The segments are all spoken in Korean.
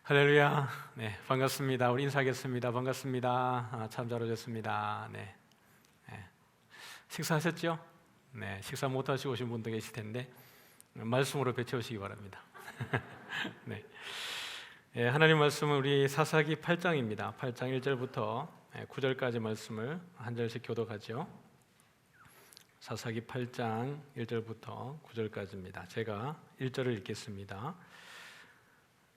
할렐루야. 네, 반갑습니다. 우리 인사하겠습니다. 반갑습니다. 참 잘 오셨습니다. 네, 네. 식사하셨죠? 네, 식사 못 하시고 오신 분도 계실 텐데 말씀으로 배채우시기 바랍니다. 네, 네, 하나님 말씀은 우리 사사기 8장입니다. 8장 1절부터 9절까지 말씀을 한 절씩 교독하죠. 사사기 8장 1절부터 9절까지입니다. 제가 1절을 읽겠습니다.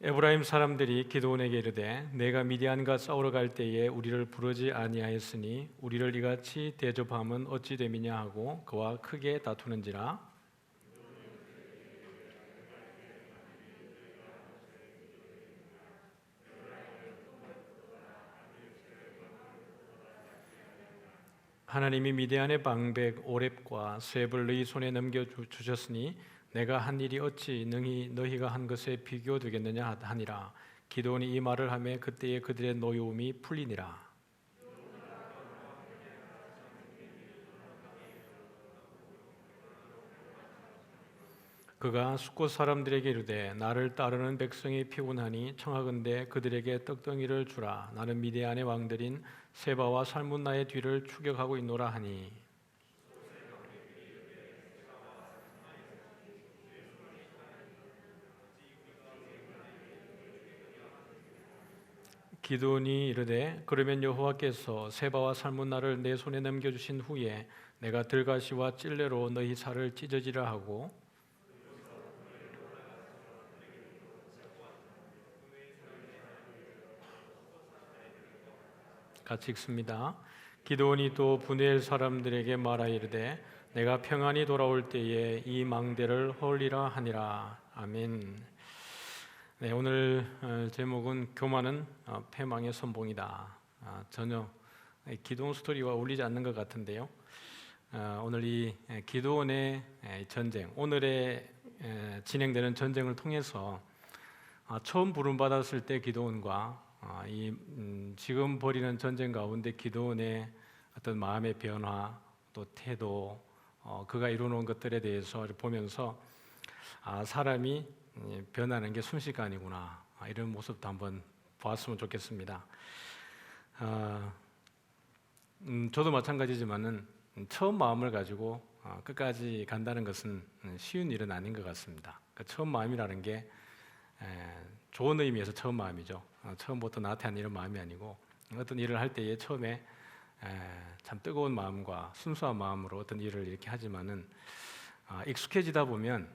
에브라임 사람들이 기드온에게 이르되 내가 미디안과 싸우러 갈 때에 우리를 부르지 아니하였으니 우리를 이같이 대접함은 어찌 됨이냐 하고 그와 크게 다투는지라. 하나님이 미디안의 방백 오렙과 쇠을 너희 손에 넘겨 주셨으니 내가 한 일이 어찌 능히 너희가 한 것에 비교되겠느냐 하니라. 기드온이 이 말을 하매 그때에 그들의 노여움이 풀리니라. 그가 숫곳 사람들에게 이르되 나를 따르는 백성이 피곤하니 청하건대 그들에게 떡덩이를 주라. 나는 미디안의 왕들인 세바와 살문나의 뒤를 추격하고 있노라 하니. 기드온이 이르되 그러면 여호와께서 세바와 살문나를 내 손에 넘겨주신 후에 내가 들가시와 찔레로 너희 살을 찢어지라 하고. 같이 읽습니다. 기드온이 또 브누엘 사람들에게 말하이르되 내가 평안히 돌아올 때에 이 망대를 헐리라 하니라. 아멘. 네, 오늘 제목은 교만은 패망의 선봉이다. 전혀 기드온 스토리와 어울리지 않는 것 같은데요. 오늘 이 기드온의 전쟁, 오늘의 진행되는 전쟁을 통해서 처음 부름받았을 때 기드온과 지금 벌이는 전쟁 가운데 기드온의 어떤 마음의 변화, 또 태도, 그가 이루어놓은 것들에 대해서 보면서 사람이 변하는 게 순식간이구나, 이런 모습도 한번 보았으면 좋겠습니다. 저도 마찬가지지만은 처음 마음을 가지고 끝까지 간다는 것은 쉬운 일은 아닌 것 같습니다. 처음 마음이라는 게 좋은 의미에서 처음 마음이죠. 처음부터 나한테 한 이런 마음이 아니고 어떤 일을 할 때에 처음에 참 뜨거운 마음과 순수한 마음으로 어떤 일을 이렇게 하지만은 익숙해지다 보면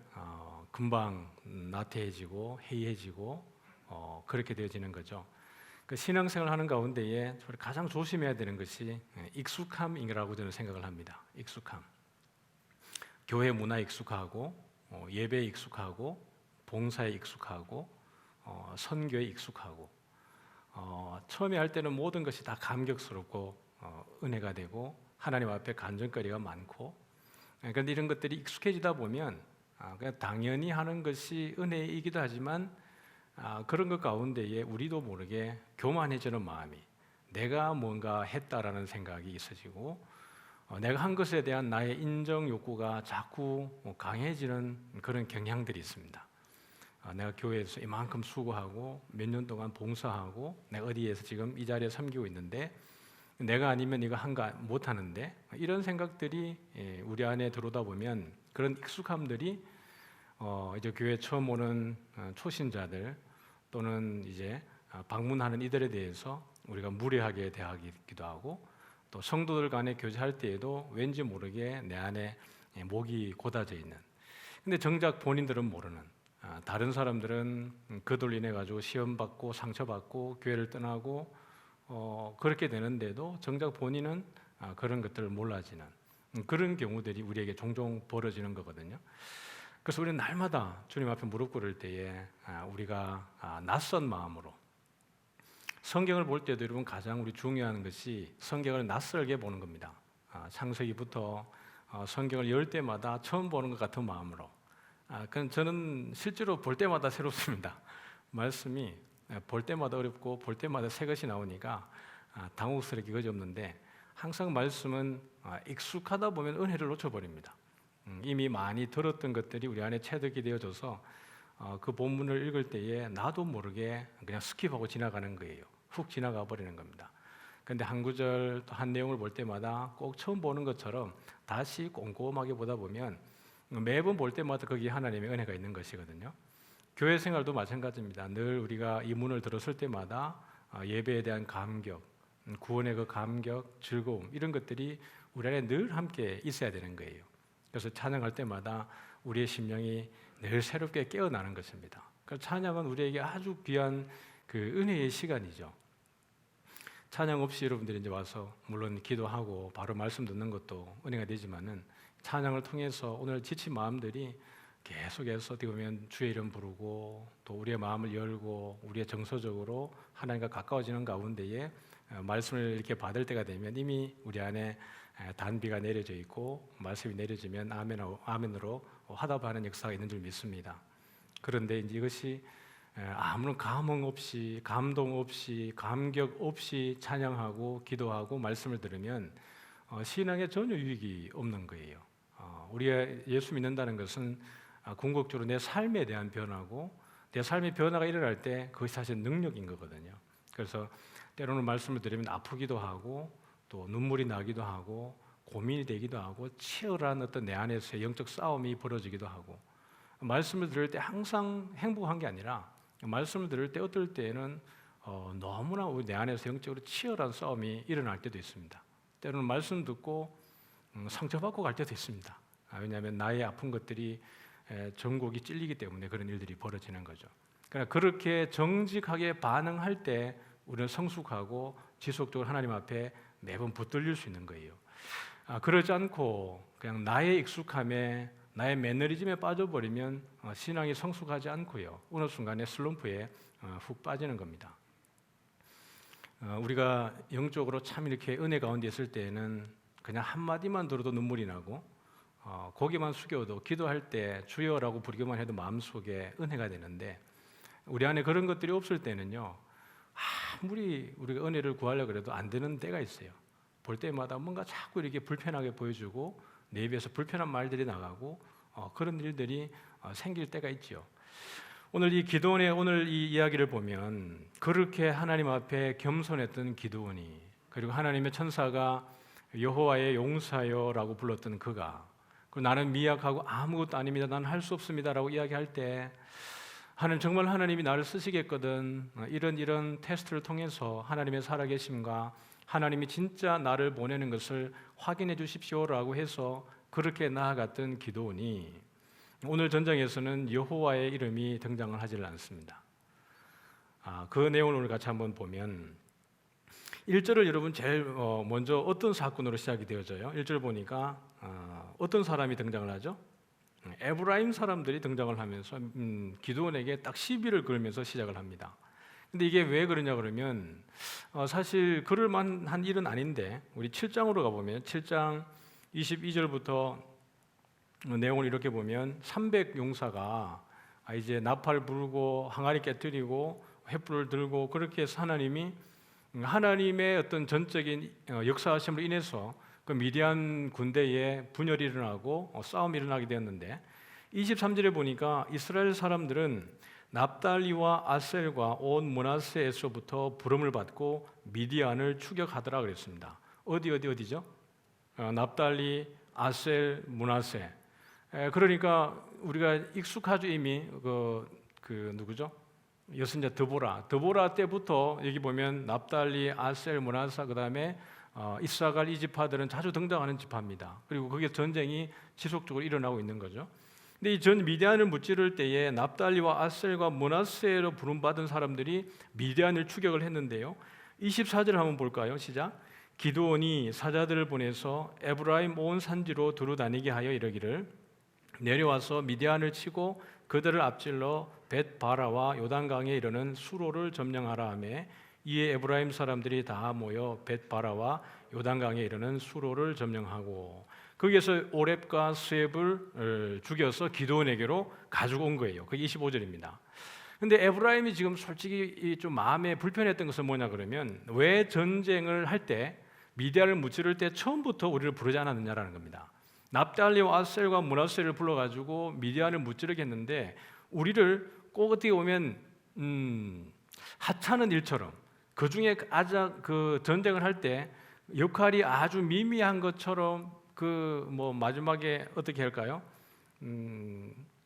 금방 나태해지고 해이해지고 그렇게 되어지는 거죠. 그 신앙생활 하는 가운데에 가장 조심해야 되는 것이 익숙함이라고 저는 생각을 합니다. 익숙함. 교회 문화에 익숙하고 예배에 익숙하고 봉사에 익숙하고 선교에 익숙하고 처음에 할 때는 모든 것이 다 감격스럽고 은혜가 되고 하나님 앞에 간증거리가 많고, 그런데 이런 것들이 익숙해지다 보면 그냥 당연히 하는 것이 은혜이기도 하지만 그런 것 가운데에 우리도 모르게 교만해지는 마음이, 내가 뭔가 했다라는 생각이 있어지고 내가 한 것에 대한 나의 인정 욕구가 자꾸 강해지는 그런 경향들이 있습니다. 내가 교회에서 이만큼 수고하고 몇 년 동안 봉사하고 내가 어디에서 지금 이 자리에 섬기고 있는데 내가 아니면 이거 못 하는데, 이런 생각들이 우리 안에 들어오다 보면 그런 익숙함들이 이제 교회 처음 오는 초신자들 또는 이제 방문하는 이들에 대해서 우리가 무례하게 대하기도 하고, 또 성도들 간에 교제할 때에도 왠지 모르게 내 안에 목이 곧아져 있는, 근데 정작 본인들은 모르는, 다른 사람들은 그들로 인해 가지고 시험 받고 상처 받고 교회를 떠나고 그렇게 되는데도 정작 본인은 그런 것들을 몰라지는 그런 경우들이 우리에게 종종 벌어지는 거거든요. 그래서 우리는 날마다 주님 앞에 무릎 꿇을 때에 우리가 낯선 마음으로, 성경을 볼 때도 여러분 가장 우리 중요한 것이 성경을 낯설게 보는 겁니다. 창세기부터 성경을 열 때마다 처음 보는 것 같은 마음으로. 그건 저는 실제로 볼 때마다 새롭습니다. 말씀이 볼 때마다 어렵고 볼 때마다 새 것이 나오니까 당혹스럽기 그지없는데, 항상 말씀은 익숙하다 보면 은혜를 놓쳐버립니다. 이미 많이 들었던 것들이 우리 안에 체득이 되어져서 그 본문을 읽을 때에 나도 모르게 그냥 스킵하고 지나가는 거예요. 훅 지나가 버리는 겁니다. 그런데 한 구절 또 한 내용을 볼 때마다 꼭 처음 보는 것처럼 다시 꼼꼼하게 보다 보면 매번 볼 때마다 거기에 하나님의 은혜가 있는 것이거든요. 교회 생활도 마찬가지입니다. 늘 우리가 이 문을 들었을 때마다 예배에 대한 감격, 구원의 그 감격, 즐거움 이런 것들이 우리 안에 늘 함께 있어야 되는 거예요. 그래서 찬양할 때마다 우리의 심령이 늘 새롭게 깨어나는 것입니다. 그래서 찬양은 우리에게 아주 귀한 그 은혜의 시간이죠. 찬양 없이 여러분들이 이제 와서 물론 기도하고 바로 말씀 듣는 것도 은혜가 되지만은 찬양을 통해서 오늘 지친 마음들이 계속해서 어떻게 보면 주의 이름 부르고 또 우리의 마음을 열고 우리의 정서적으로 하나님과 가까워지는 가운데에 말씀을 이렇게 받을 때가 되면 이미 우리 안에 단비가 내려져 있고 말씀이 내려지면 아멘으로 화답하는 역사가 있는 줄 믿습니다. 그런데 이제 이것이 아무런 감흥 없이 감동 없이 감격 없이 찬양하고 기도하고 말씀을 들으면 신앙에 전혀 유익이 없는 거예요. 우리가 예수 믿는다는 것은 궁극적으로 내 삶에 대한 변화고 내 삶의 변화가 일어날 때 그것이 사실 능력인 거거든요. 그래서 때로는 말씀을 들으면 아프기도 하고 또 눈물이 나기도 하고 고민이 되기도 하고 치열한 어떤 내 안에서의 영적 싸움이 벌어지기도 하고 말씀을 들을 때 항상 행복한 게 아니라 말씀을 들을 때 어떨 때에는 너무나 내 안에서 영적으로 치열한 싸움이 일어날 때도 있습니다. 때로는 말씀 듣고 상처받고 갈 때도 있습니다. 왜냐하면 나의 아픈 것들이 전곡이 찔리기 때문에 그런 일들이 벌어지는 거죠. 그러니까 그렇게 정직하게 반응할 때 우리는 성숙하고 지속적으로 하나님 앞에 매번 붙들릴 수 있는 거예요. 그러지 않고 그냥 나의 익숙함에 나의 매너리즘에 빠져버리면 신앙이 성숙하지 않고요. 어느 순간에 슬럼프에 훅 빠지는 겁니다. 우리가 영적으로 참 이렇게 은혜 가운데 있을 때에는 그냥 한마디만 들어도 눈물이 나고 고개만 숙여도 기도할 때 주여라고 부르기만 해도 마음속에 은혜가 되는데 우리 안에 그런 것들이 없을 때는요. 아무리 우리가 은혜를 구하려고 해도 안 되는 때가 있어요. 볼 때마다 뭔가 자꾸 이렇게 불편하게 보여주고 내 입에서 불편한 말들이 나가고 그런 일들이 생길 때가 있죠. 오늘 이 기드온의 오늘 이 이야기를 보면 그렇게 하나님 앞에 겸손했던 기드온이 그리고 하나님의 천사가 여호와의 용사여라고 불렀던 그가 나는 미약하고 아무것도 아닙니다. 나는 할 수 없습니다라고 이야기할 때 하나님 정말 하나님이 나를 쓰시겠거든 이런 테스트를 통해서 하나님의 살아계심과 하나님이 진짜 나를 보내는 것을 확인해 주십시오라고 해서 그렇게 나아갔던 기드온이 오늘 전장에서는 여호와의 이름이 등장을 하지를 않습니다. 그 내용을 오늘 같이 한번 보면 1절을 여러분 제일 먼저 어떤 사건으로 시작이 되어져요? 1절 보니까 어떤 사람이 등장을 하죠? 에브라임 사람들이 등장을 하면서 기드온에게 딱 시비를 걸면서 시작을 합니다. 근데 이게 왜 그러냐 그러면 사실 그럴 만한 일은 아닌데 우리 7장으로 가보면 7장 22절부터 내용을 이렇게 보면 300용사가 이제 나팔 불고 항아리 깨뜨리고 횃불을 들고 그렇게 해서 하나님의 어떤 전적인 역사하심으로 인해서 그 미디안 군대에 분열이 일어나고 싸움이 일어나게 되었는데 23절에 보니까 이스라엘 사람들은 납달리와 아셀과 온 므낫세에서부터 부름을 받고 미디안을 추격하더라 그랬습니다. 어디죠? 납달리, 아셀, 므낫세. 그러니까 우리가 익숙하죠 이미 그 누구죠? 여선자 드보라 때부터 여기 보면 납달리, 아셀, 므낫세 그다음에 이사갈 이 지파들은 자주 등장하는 지파입니다. 그리고 거기에 전쟁이 지속적으로 일어나고 있는 거죠. 근데 이 전 미디안을 무찌를 때에 납달리와 아셀과 므낫세로 부름받은 사람들이 미디안을 추격을 했는데요. 24절 한번 볼까요? 시작. 기드온이 사자들을 보내서 에브라임 온 산지로 두루 다니게 하여 이르기를 내려와서 미디안을 치고 그들을 앞질러 벳바라와 요단강에 이르는 수로를 점령하라 하며 이에 에브라임 사람들이 다 모여 벳바라와 요단강에 이르는 수로를 점령하고 거기에서 오렙과 스웹을 죽여서 기드온에게로 가지고 온 거예요. 그게 25절입니다. 근데 에브라임이 지금 솔직히 좀 마음에 불편했던 것은 뭐냐 그러면 왜 전쟁을 할 때 미디안을 무찌를 때 처음부터 우리를 부르지 않았느냐라는 겁니다. 납달리와 아셀과 므낫세를 불러가지고 미디안을 무찌르게 했는데 우리를 꼭 어떻게 보면 하찮은 일처럼, 그 중에 아주 그 전쟁을 할 때 역할이 아주 미미한 것처럼 그 뭐 마지막에 어떻게 할까요?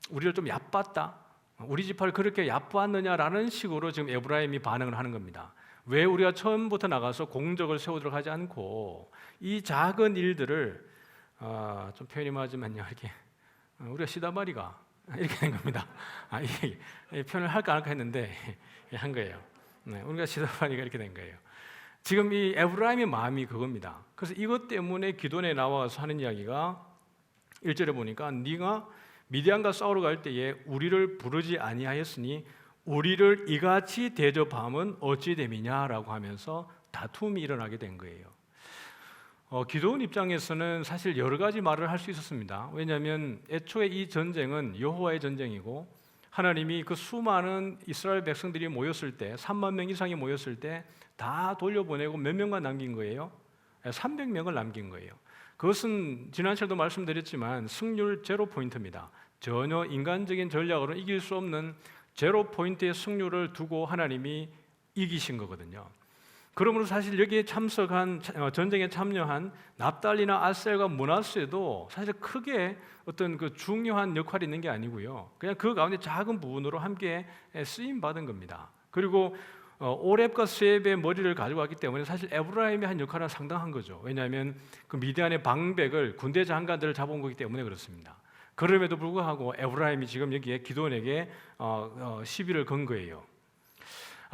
우리를 좀 얕봤다. 우리 지파를 그렇게 얕봤느냐라는 식으로 지금 에브라임이 반응을 하는 겁니다. 왜 우리가 처음부터 나가서 공적을 세우도록 하지 않고 이 작은 일들을 좀 표현이 맞으면요, 이렇게 우리가 시다바리가 이렇게 된 겁니다. 이 표현을 할까 안 할까 했는데 한 거예요. 네, 우리가 시다바리가 이렇게 된 거예요. 지금 이 에브라임의 마음이 그겁니다. 그래서 이것 때문에 기도원에 나와서 하는 이야기가 1절에 보니까 네가 미디안과 싸우러 갈 때에 우리를 부르지 아니하였으니 우리를 이같이 대접함은 어찌 됨이냐라고 하면서 다툼이 일어나게 된 거예요. 기도원 입장에서는 사실 여러 가지 말을 할 수 있었습니다. 왜냐하면 애초에 이 전쟁은 여호와의 전쟁이고 하나님이 그 수많은 이스라엘 백성들이 모였을 때 3만 명 이상이 모였을 때 다 돌려보내고 몇 명만 남긴 거예요? 300명을 남긴 거예요. 그것은 지난 시간에도 말씀드렸지만 승률 제로 포인트입니다. 전혀 인간적인 전략으로 이길 수 없는 제로 포인트의 승률을 두고 하나님이 이기신 거거든요. 그러므로 사실 여기에 참석한 전쟁에 참여한 납달리나 아셀과 므낫세도 사실 크게 어떤 그 중요한 역할이 있는 게 아니고요. 그냥 그 가운데 작은 부분으로 함께 쓰임 받은 겁니다. 그리고 오렙과 스웹의 머리를 가지고 왔기 때문에 사실 에브라임이 한 역할은 상당한 거죠. 왜냐하면 그 미디안의 방백을 군대 장관들을 잡아온 거기 때문에 그렇습니다. 그럼에도 불구하고 에브라임이 지금 여기에 기드온에게 시비를 건 거예요.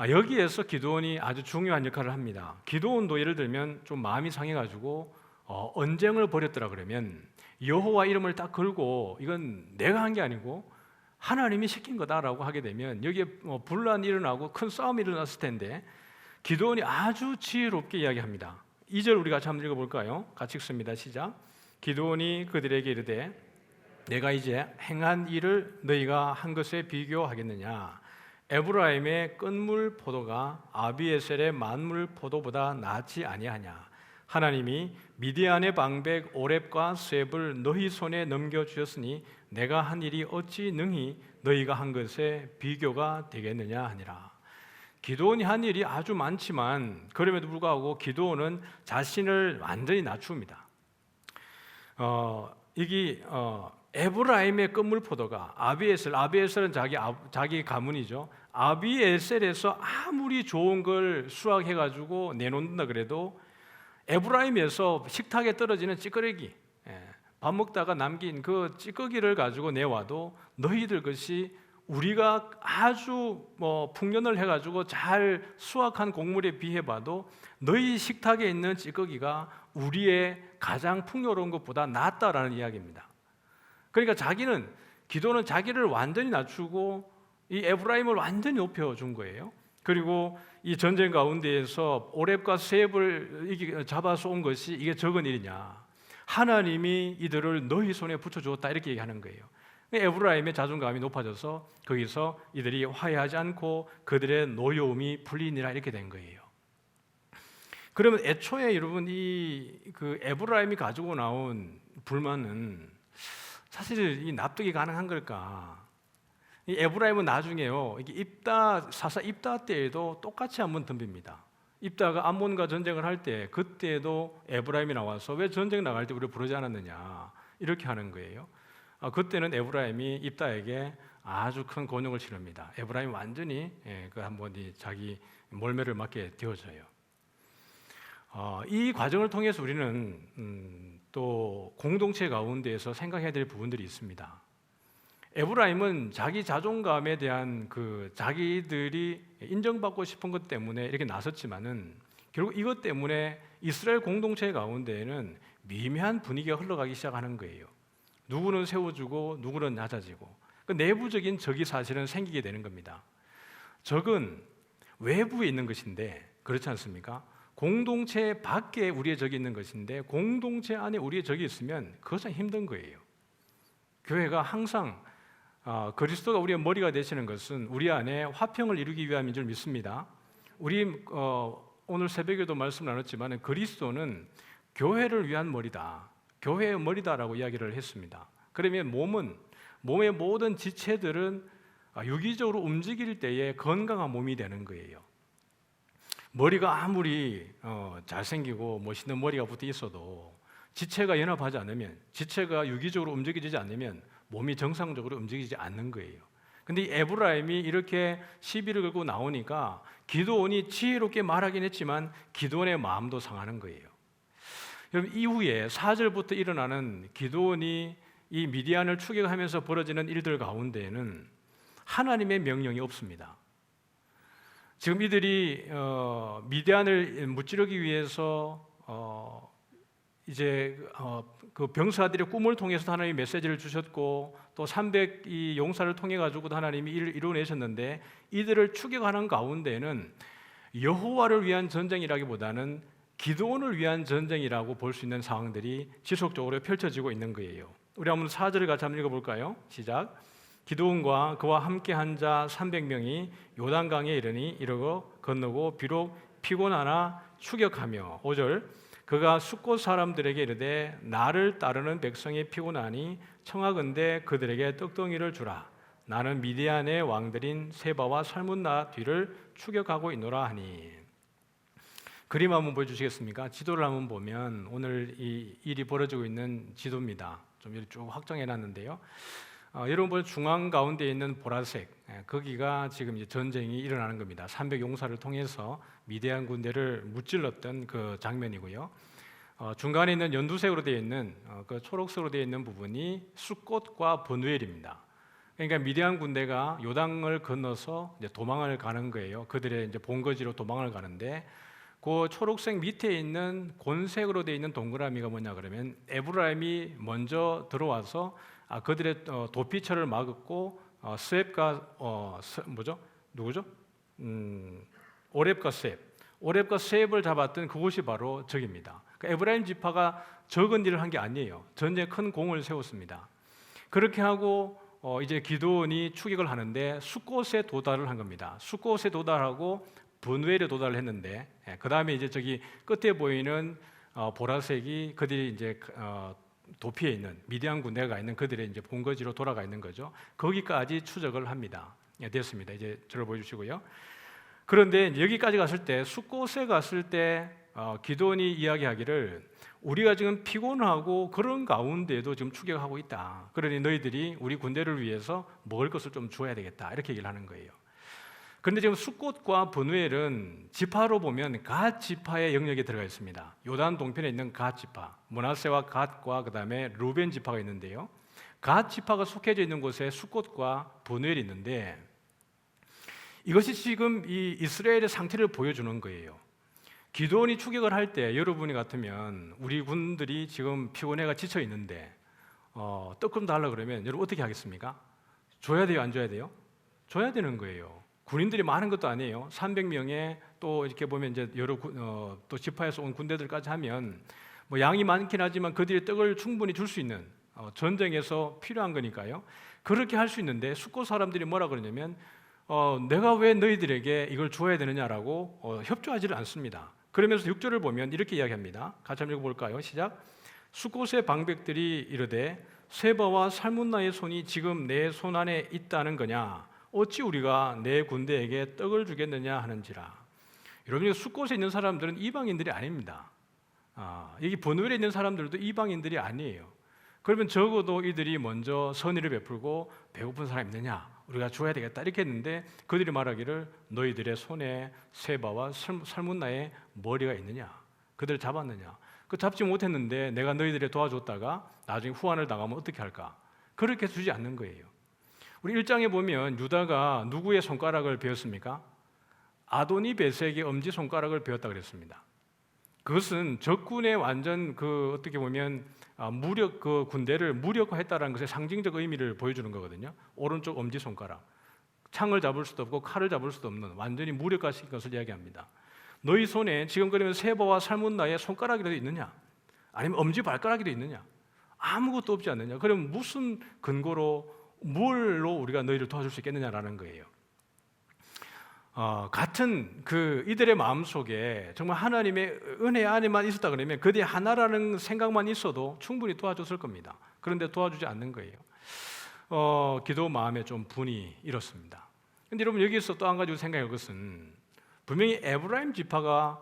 여기에서 기드온이 아주 중요한 역할을 합니다. 기드온도 예를 들면 좀 마음이 상해가지고 언쟁을 벌였더라 그러면 여호와 이름을 딱 걸고 이건 내가 한 게 아니고 하나님이 시킨 거다라고 하게 되면 여기에 분란이 일어나고 큰 싸움이 일어났을 텐데 기드온이 아주 지혜롭게 이야기합니다. 2절 우리가 한번 읽어볼까요? 같이 읽습니다. 시작. 기드온이 그들에게 이르되 내가 이제 행한 일을 너희가 한 것에 비교하겠느냐? 에브라임의 끈물 포도가 아비에셀의 만물 포도보다 낫지 아니하냐? 하나님이 미디안의 방백 오렙과 스웹을 너희 손에 넘겨주셨으니 내가 한 일이 어찌 능히 너희가 한 것에 비교가 되겠느냐 하니라. 기드온이 한 일이 아주 많지만 그럼에도 불구하고 기드온은 자신을 완전히 낮춥니다. 이게 에브라임의 끈물 포도가 아비에셀은 자기 가문이죠. 아비에셀에서 아무리 좋은 걸 수확해가지고 내놓는다 그래도 에브라임에서 식탁에 떨어지는 찌꺼기, 밥 먹다가 남긴 그 찌꺼기를 가지고 내와도 너희들 것이 우리가 아주 풍년을 해가지고 잘 수확한 곡물에 비해봐도 너희 식탁에 있는 찌꺼기가 우리의 가장 풍요로운 것보다 낫다라는 이야기입니다. 그러니까 기도는 자기를 완전히 낮추고 이 에브라임을 완전히 높여준 거예요. 그리고 이 전쟁 가운데에서 오렙과 스웹을 잡아서 온 것이 이게 적은 일이냐? 하나님이 이들을 너희 손에 붙여주었다 이렇게 얘기하는 거예요. 에브라임의 자존감이 높아져서 거기서 이들이 화해하지 않고 그들의 노여움이 풀리니라 이렇게 된 거예요. 그러면 애초에 여러분 그 에브라임이 가지고 나온 불만은 사실 이 납득이 가능한 걸까? 이 에브라임은 나중에요. 이게 사사 입다 때에도 똑같이 한번 덤빕니다. 입다가 암몬과 전쟁을 할 때 그때도 에브라임이 나와서 왜 전쟁 나갈 때 우리를 부르지 않았느냐 이렇게 하는 거예요. 그때는 에브라임이 입다에게 아주 큰 곤욕을 치릅니다. 에브라임이 완전히 한번 자기 몰매를 맞게 되어져요. 이 과정을 통해서 우리는 또 공동체 가운데에서 생각해야 될 부분들이 있습니다. 에브라임은 자기 자존감에 대한 자기들이 인정받고 싶은 것 때문에 이렇게 나섰지만은 결국 이것 때문에 이스라엘 공동체 가운데에는 미묘한 분위기가 흘러가기 시작하는 거예요. 누구는 세워주고 누구는 낮아지고 그 내부적인 적이 사실은 생기게 되는 겁니다. 적은 외부에 있는 것인데 그렇지 않습니까? 공동체 밖에 우리의 적이 있는 것인데 공동체 안에 우리의 적이 있으면 그것은 힘든 거예요. 교회가 항상 그리스도가 우리의 머리가 되시는 것은 우리 안에 화평을 이루기 위함인 줄 믿습니다. 우리 오늘 새벽에도 말씀 나눴지만 그리스도는 교회를 위한 머리다. 교회의 머리다라고 이야기를 했습니다. 그러면 몸의 모든 지체들은 유기적으로 움직일 때에 건강한 몸이 되는 거예요. 머리가 아무리 잘생기고 멋있는 머리가 붙어 있어도 지체가 연합하지 않으면, 지체가 유기적으로 움직이지 않으면 몸이 정상적으로 움직이지 않는 거예요. 근데 이 에브라임이 이렇게 시비를 걸고 나오니까 기드온이 지혜롭게 말하긴 했지만 기드온의 마음도 상하는 거예요. 여러분, 이후에 4절부터 일어나는 기드온이 이 미디안을 추격하면서 벌어지는 일들 가운데에는 하나님의 명령이 없습니다. 지금 이들이 미디안을 무찌르기 위해서 이제 그 병사들의 꿈을 통해서 하나님이 메시지를 주셨고 또 300이 용사를 통해 가지고도 하나님이 이를 이루어내셨는데, 이들을 추격하는 가운데는 여호와를 위한 전쟁이라기보다는 기드온을 위한 전쟁이라고 볼 수 있는 상황들이 지속적으로 펼쳐지고 있는 거예요. 우리 한번 4절을 같이 한번 읽어볼까요? 시작. 기드온과 그와 함께한 자 300명이 요단강에 이르고 건너고 비록 피곤하나 추격하며, 5절, 그가 숫곳 사람들에게 이르되 나를 따르는 백성이 피곤하니 청하건대 그들에게 떡덩이를 주라. 나는 미디안의 왕들인 세바와 살문나 뒤를 추격하고 있노라 하니. 그림 한번 보여주시겠습니까? 지도를 한번 보면 오늘 이 일이 벌어지고 있는 지도입니다. 좀 이렇게 쭉 확정해놨는데요. 여러분 보면 중앙 가운데 있는 보라색, 거기가 지금 이제 전쟁이 일어나는 겁니다. 300용사를 통해서 미디안 군대를 무찔렀던 그 장면이고요. 중간에 있는 연두색으로 되어 있는 그 초록색으로 되어 있는 부분이 숫꽃과 버누엘입니다. 그러니까 미디안 군대가 요단을 건너서 이제 도망을 가는 거예요. 그들의 이제 본거지로 도망을 가는데, 그 초록색 밑에 있는 곤색으로 되어 있는 동그라미가 뭐냐 그러면 에브라임이 먼저 들어와서 그들의 도피처를 막았고 스앱과 누구죠? 오렙과 스앱을 잡았던 그곳이 바로 저기입니다. 그러니까 에브라임 지파가 적은 일을 한 게 아니에요. 전쟁에 큰 공을 세웠습니다. 그렇게 하고 이제 기드온이 추격을 하는데 숫곳에 도달을 한 겁니다. 숫곳에 도달하고 분웰에 도달을 했는데, 그 다음에 이제 저기 끝에 보이는 보라색이 그들이 이제 도피해 있는 미디안 군대가 있는 그들의 이제 본거지로 돌아가 있는 거죠. 거기까지 추적을 합니다. 됐습니다. 이제 저를 보여주시고요. 그런데 여기까지 갔을 때, 숫곳에 갔을 때 기드온이 이야기하기를 우리가 지금 피곤하고 그런 가운데에도 지금 추격하고 있다. 그러니 너희들이 우리 군대를 위해서 먹을 것을 좀 주어야 되겠다. 이렇게 얘기를 하는 거예요. 그런데 지금 숫곳과 브누엘은 지파로 보면 갓 지파의 영역에 들어가 있습니다. 요단 동편에 있는 갓 지파, 므낫세와 갓과 그 다음에 루벤 지파가 있는데요. 갓 지파가 속해져 있는 곳에 숫곳과 브누엘이 있는데, 이것이 지금 이 이스라엘의 상태를 보여주는 거예요. 기드온이 추격을 할 때 여러분이 같으면 우리 군들이 지금 피곤해가 지쳐 있는데 떡 좀 달라 그러면 여러분 어떻게 하겠습니까? 줘야 돼요, 안 줘야 돼요? 줘야 되는 거예요. 군인들이 많은 것도 아니에요. 300명에 또 이렇게 보면 이제 여러 또 지파에서 온 군대들까지 하면 뭐 양이 많긴 하지만 그들이 떡을 충분히 줄 수 있는 전쟁에서 필요한 거니까요. 그렇게 할 수 있는데 숫곳 사람들이 뭐라 그러냐면 내가 왜 너희들에게 이걸 줘야 되느냐라고 협조하지를 않습니다. 그러면서 6절을 보면 이렇게 이야기합니다. 같이 한번 읽어볼까요? 시작. 숫곳의 방백들이 이르되 세바와 살문나의 손이 지금 내 손 안에 있다는 거냐? 어찌 우리가 내 군대에게 떡을 주겠느냐 하는지라. 여러분, 숫곳에 있는 사람들은 이방인들이 아닙니다. 여기 버누엘에 있는 사람들도 이방인들이 아니에요. 그러면 적어도 이들이 먼저 선의를 베풀고 배고픈 사람 있느냐? 우리가 줘야 되겠다 이렇게 했는데, 그들이 말하기를 너희들의 손에 세바와 살문나의 머리가 있느냐? 그들을 잡았느냐? 그 잡지 못했는데 내가 너희들에 도와줬다가 나중에 후환을 당하면 어떻게 할까? 그렇게 주지 않는 거예요. 우리 1장에 보면 유다가 누구의 손가락을 베었습니까? 아도니 베섹의 엄지손가락을 베었다 그랬습니다. 그것은 적군의 완전 어떻게 보면 그 군대를 무력화했다는 것의 상징적 의미를 보여주는 거거든요. 오른쪽 엄지손가락, 창을 잡을 수도 없고 칼을 잡을 수도 없는 완전히 무력화시킨 것을 이야기합니다. 너희 손에 지금 그러면 세바와 살문나의 손가락이라도 있느냐? 아니면 엄지발가락이라도 있느냐? 아무것도 없지 않느냐? 그럼 무슨 근거로 뭘로 우리가 너희를 도와줄 수 있겠느냐라는 거예요. 같은 이들의 마음 속에 정말 하나님의 은혜 안에만 있었다 그러면 그들이 하나라는 생각만 있어도 충분히 도와줬을 겁니다. 그런데 도와주지 않는 거예요. 기도 마음에 좀 분이 일었습니다. 근데 여러분 여기서 또 한 가지 생각할 것은 분명히 에브라임 지파가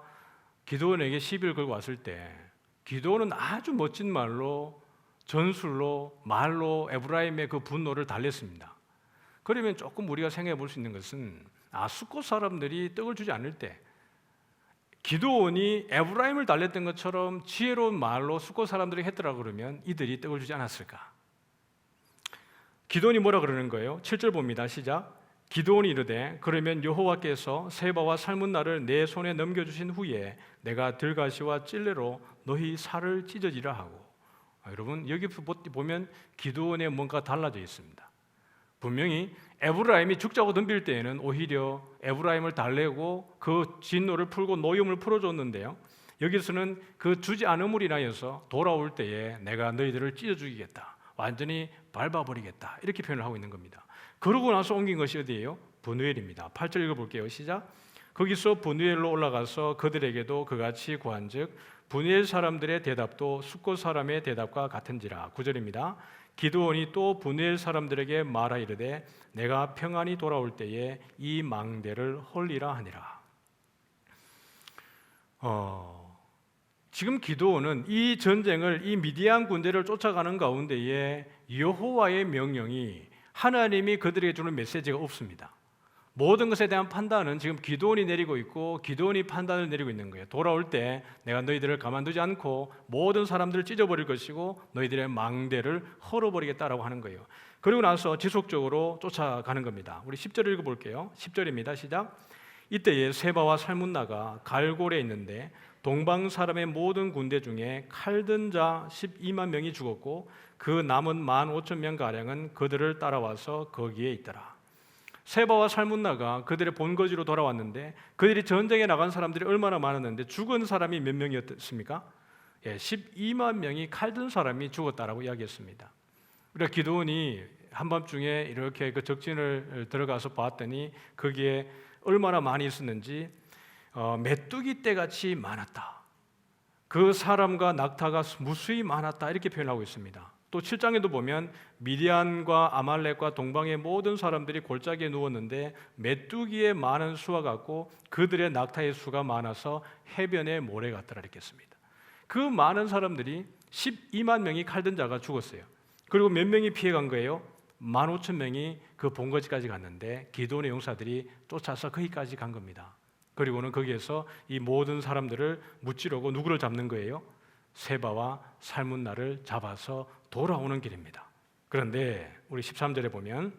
기드온에게 시비를 걸고 왔을 때 기드온은 아주 멋진 말로 전술로 말로 에브라임의 그 분노를 달랬습니다. 그러면 조금 우리가 생각해 볼 수 있는 것은 숫곳 사람들이 떡을 주지 않을 때 기드온이 에브라임을 달랬던 것처럼 지혜로운 말로 숫곳 사람들이 했더라 그러면 이들이 떡을 주지 않았을까? 기드온이 뭐라 그러는 거예요? 7절 봅니다. 시작. 기드온이 이르되 그러면 여호와께서 세바와 살문나를 내 손에 넘겨주신 후에 내가 들가시와 찔레로 너희 살을 찢어지라 하고. 여러분 여기 보면 기드온의 뭔가 달라져 있습니다. 분명히 에브라임이 죽자고 덤빌 때에는 오히려 에브라임을 달래고 그 진노를 풀고 노염을 풀어줬는데요, 여기서는 그 주지 않음으로 인하여서 돌아올 때에 내가 너희들을 찢어 죽이겠다, 완전히 밟아버리겠다, 이렇게 표현을 하고 있는 겁니다. 그러고 나서 옮긴 것이 어디예요? 브누엘입니다. 8절 읽어볼게요. 시작. 거기서 브누엘로 올라가서 그들에게도 그같이 구한즉 브누엘 사람들의 대답도 숫곳 사람의 대답과 같은지라. 9절입니다. 기드온이 또 브누엘 사람들에게 말하 이르되 내가 평안히 돌아올 때에 이 망대를 헐리라 하니라. 지금 기드온은 이 전쟁을, 이 미디안 군대를 쫓아가는 가운데에 여호와의 명령이, 하나님이 그들에게 주는 메시지가 없습니다. 모든 것에 대한 판단은 지금 기드온이 내리고 있고 기드온이 판단을 내리고 있는 거예요. 돌아올 때 내가 너희들을 가만두지 않고 모든 사람들을 찢어버릴 것이고 너희들의 망대를 헐어버리겠다라고 하는 거예요. 그리고 나서 지속적으로 쫓아가는 겁니다. 우리 10절 읽어볼게요. 10절입니다. 시작. 이때에 세바와 살문나가 갈골에 있는데 동방 사람의 모든 군대 중에 칼든 자 12만 명이 죽었고 그 남은 15,000명가량은 그들을 따라와서 거기에 있더라. 세바와 살문나가 그들의 본거지로 돌아왔는데 그들이 전쟁에 나간 사람들이 얼마나 많았는데 죽은 사람이 몇 명이었습니까? 12만 명이 칼든 사람이 죽었다라고 이야기했습니다. 그래서 기드온이 한밤중에 이렇게 그 적진을 들어가서 봤더니 거기에 얼마나 많이 있었는지 메뚜기 떼같이 많았다. 그 사람과 낙타가 무수히 많았다, 이렇게 표현하고 있습니다. 또 7장에도 보면 미디안과 아말렉과 동방의 모든 사람들이 골짜기에 누웠는데 메뚜기의 많은 수와 같고 그들의 낙타의 수가 많아서 해변의 모래 같더라, 이렇게 했습니다. 그 많은 사람들이 12만 명이 칼든 자가 죽었어요. 그리고 몇 명이 피해간 거예요? 15,000명이 그 본거지까지 갔는데 기드온의 용사들이 쫓아서 거기까지 간 겁니다. 그리고는 거기에서 이 모든 사람들을 무찌르고 누구를 잡는 거예요? 세바와 살문나를 잡아서 돌아오는 길입니다. 그런데 우리 13절에 보면,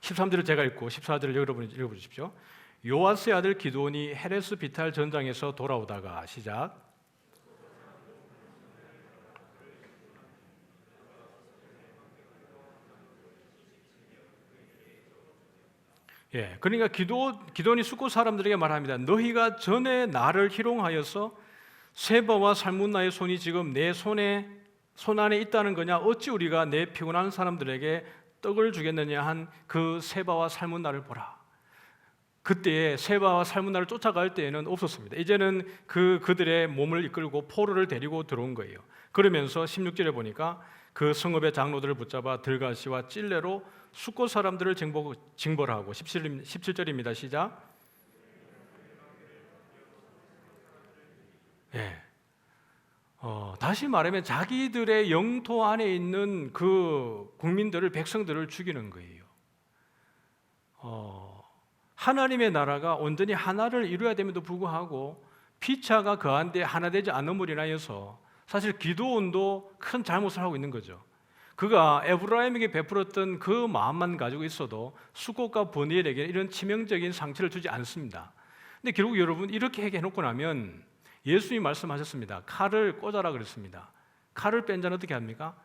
13절을 제가 읽고 14절을 여러분이 읽어보십시오. 요아스의 아들 기드온이 헤레스 비탈 전장에서 돌아오다가, 시작. 그러니까 기드온이 숫곳 사람들에게 말합니다. 너희가 전에 나를 희롱하여서 세바와 살문나의 손이 지금 내 손 안에 있다는 거냐? 어찌 우리가 내 피곤한 사람들에게 떡을 주겠느냐 한 그 세바와 살문나를 보라. 그때 세바와 살문나를 쫓아갈 때에는 없었습니다. 이제는 그들의 몸을 이끌고 포로를 데리고 들어온 거예요. 그러면서 16절에 보니까 그 성읍의 장로들을 붙잡아 들가시와 찔레로 숫곳 사람들을 징벌하고, 17절입니다. 시작. 다시 말하면 자기들의 영토 안에 있는 그 국민들을, 백성들을 죽이는 거예요. 하나님의 나라가 온전히 하나를 이루어야 됨에도 불구하고 피차가 그한데 하나 되지 않음으로 인하여서 사실 기드온도 큰 잘못을 하고 있는 거죠. 그가 에브라임에게 베풀었던 그 마음만 가지고 있어도 숫곳과 브누엘에게 이런 치명적인 상처를 주지 않습니다. 근데 결국 여러분 이렇게 해놓고 나면 예수님이 말씀하셨습니다. 칼을 꽂아라 그랬습니다. 칼을 뺀 자는 어떻게 합니까?